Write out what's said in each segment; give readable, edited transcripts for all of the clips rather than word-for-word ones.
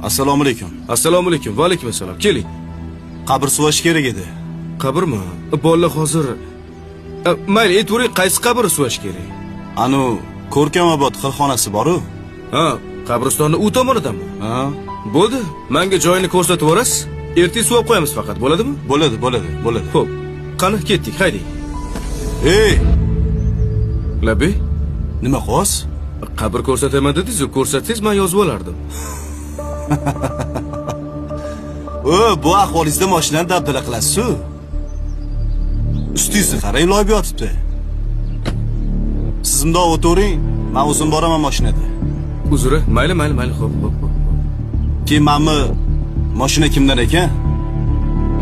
Assalomu alaykum. Assalomu alaykum. Va alaykum assalom. Keling. Qabr suvash kerak edi. Qabrmi? Bolalar hozir. Mayli, aytavering, qaysi qabr suvash kerak? Anu Ko'rkamobod xilxonasi bor-ku. Ha, qabristonni u tomonidanmi? Ha, Bo'ldi. Menga joyini ko'rsatib yuborasiz. Ertaga suvab qo'yamiz faqat, bo'ladimi? Bo'ladi. Xo'p. Qani ketdik, hayding. Ey, Labi, nima xos? qabr ko'rsataman dedingiz-ku, ko'rsatsangiz men yozib olardim. Bu ahvolingizda mashinani dabdala qilasiz-ku. Ustingizni qarang, loyib yotibdi. Siz bundoq o'tiring, men o'zim boraman mashinada. Uzri, mayli, xo'p. Keyin menmi mashina kimdan ekan?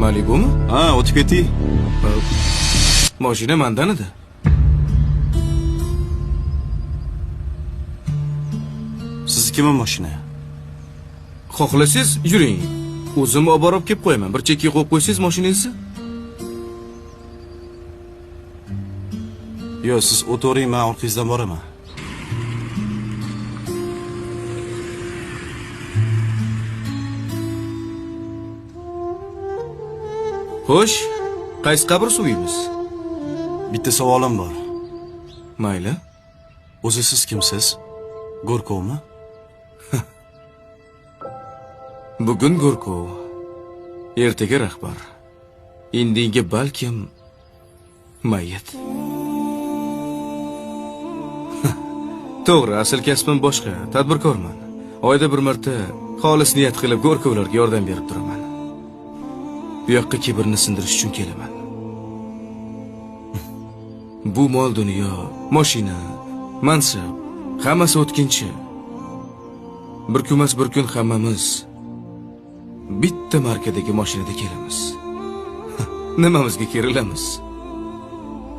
Malibumi? Ha, o'tib keting. Mashina mendan edi. Siznikimi mashina? Xohlasangiz yuring. O'zim olib borib kelib qo'yaman. Bir chekkaga qo'yib qo'ysangiz mashinangizni. Yo'q, siz o'tiring, men orqangizdan boraman. Xo'sh, qaysi qabr suviymiz? Bitta savolim bor. Mayli. O'zi siz kimsiz? Go'rkovmi? Bugun Go'rkov, ertaga rahbar. Indinga balkim mayit. To'g'ri, asl kasbim boshqa, tadbirkorman. Oyda bir marta xolis niyat qilib Go'rkovlarga yordam berib turaman. Bu yoqqa kibrni sindirish uchun kelaman. Bu mol dunyo, mashina, mansab, hammasi o'tkinchi. Bir kunmas bir kun hammamiz bitta markadagi mashinada kelamiz. Nimamizga kerilamiz?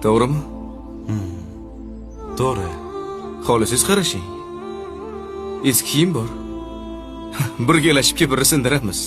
To'g'rimi? To'g'ri. Xohlasangiz qarashing. Eski kiyim bor. Birgalashib kibrni sindiramiz.